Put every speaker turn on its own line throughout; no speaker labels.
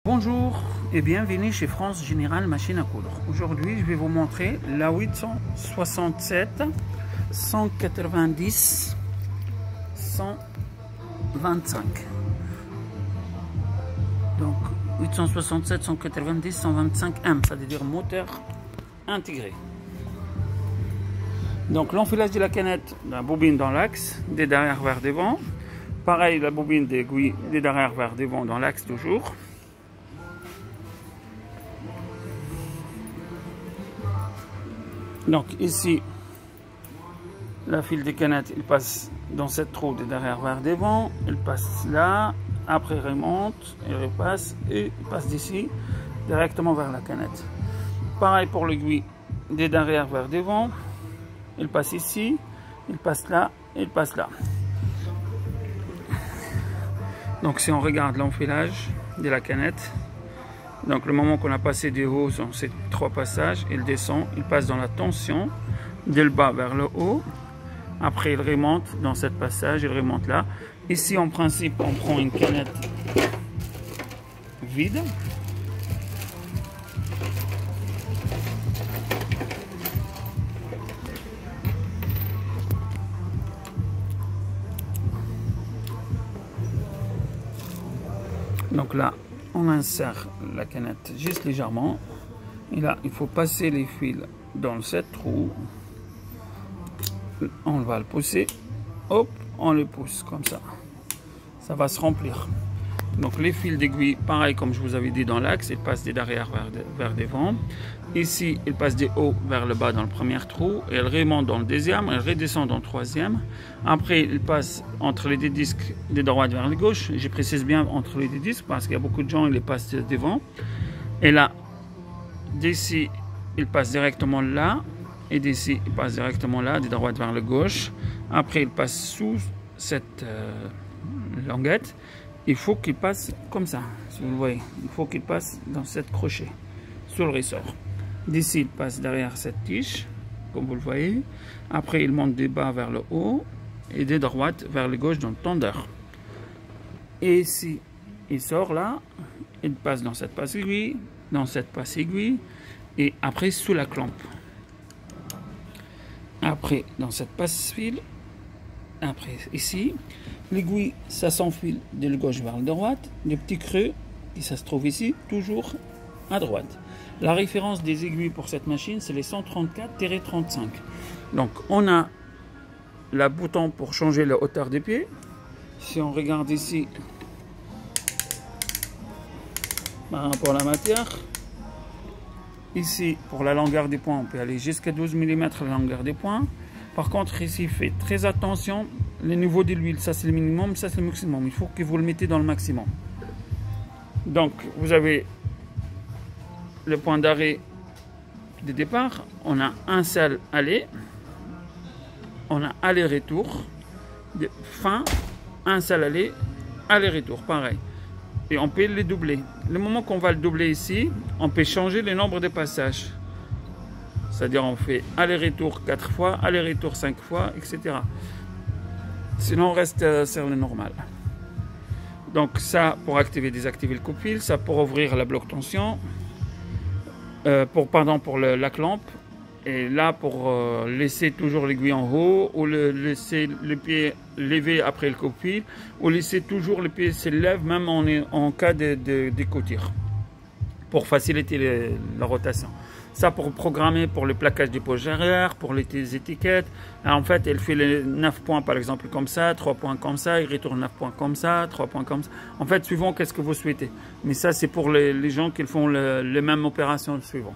Bonjour et bienvenue chez France Générale Machine à Coudre. Aujourd'hui, je vais vous montrer la 867 190 125. Donc 867 190 125 M, c'est-à-dire moteur intégré. Donc l'enfilage de la canette, la bobine dans l'axe, des derrière vers devant. Pareil, la bobine d'aiguille des derrière vers devant dans l'axe toujours. Donc ici, la file des canettes, il passe dans cette trou de derrière vers devant, il passe là, après il remonte, il repasse et il passe d'ici directement vers la canette. Pareil pour l'aiguille des derrière vers devant, il passe ici, il passe là, il passe là. Donc si on regarde l'enfilage de la canette, donc le moment qu'on a passé des hauts dans ces trois passages, il descend, il passe dans la tension, de le bas vers le haut. Après il remonte dans ce passage, il remonte là. Ici en principe on prend une canette vide. Donc là, on insère la canette juste légèrement. Et là, il faut passer les fils dans cette trou. On va le pousser. Hop, on le pousse comme ça. Ça va se remplir. Donc les fils d'aiguille, pareil comme je vous avais dit dans l'axe, ils passent des derrière vers devant. Ici, ils passent des hauts vers le bas dans le premier trou. Et ils remontent dans le deuxième, ils redescendent dans le troisième. Après, ils passent entre les deux disques de droite vers la gauche. Je précise bien entre les deux disques parce qu'il y a beaucoup de gens, ils les passent devant. Et là, d'ici, ils passent directement là. Et d'ici, ils passent directement là, de droite vers la gauche. Après, ils passent sous cette languette. Il faut qu'il passe comme ça, si vous le voyez. Il faut qu'il passe dans cette crochet, sur le ressort. D'ici, il passe derrière cette tige, comme vous le voyez. Après, il monte des bas vers le haut et de droite vers le gauche dans le tendeur. Et ici, il sort là, il passe dans cette passe aiguille, dans cette passe aiguille, et après sous la clampe. Après, dans cette passe fil. Après, ici, l'aiguille, ça s'enfile de la gauche vers la droite. Le petit creux, et ça se trouve ici, toujours à droite. La référence des aiguilles pour cette machine, c'est les 134-35. Donc, on a le bouton pour changer la hauteur des pieds. Si on regarde ici, par rapport à la matière, ici, pour la longueur des points, on peut aller jusqu'à 12 mm la longueur des points. Par contre, ici, faites très attention, le niveau de l'huile, ça c'est le minimum, ça c'est le maximum. Il faut que vous le mettez dans le maximum. Donc, vous avez le point d'arrêt de départ. On a un seul aller. On a aller-retour. Fin, un seul aller, aller-retour, pareil. Et on peut les doubler. Le moment qu'on va le doubler ici, on peut changer le nombre de passages. C'est-à-dire on fait aller-retour 4 fois, aller-retour 5 fois, etc. Sinon on reste sur le normal. Donc ça pour activer et désactiver le coupe-fil, ça pour ouvrir la bloc tension, pour la clampe, et là pour laisser toujours l'aiguille en haut, ou laisser le pied levé après le coupe-fil, ou laisser toujours le pied se lève même en cas de couture, pour faciliter la rotation. Ça pour programmer pour le plaquage des poches arrière, pour les étiquettes. Alors, en fait, elle fait les 9 points par exemple comme ça, 3 points comme ça, il retourne 9 points comme ça, 3 points comme ça. En fait, suivant qu'est-ce que vous souhaitez. Mais ça, c'est pour les gens qui font les mêmes opérations suivant.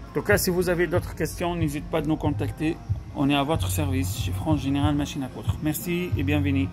En tout cas, si vous avez d'autres questions, n'hésitez pas à nous contacter. On est à votre service chez France Générale Machine à Coudre. Merci et bienvenue.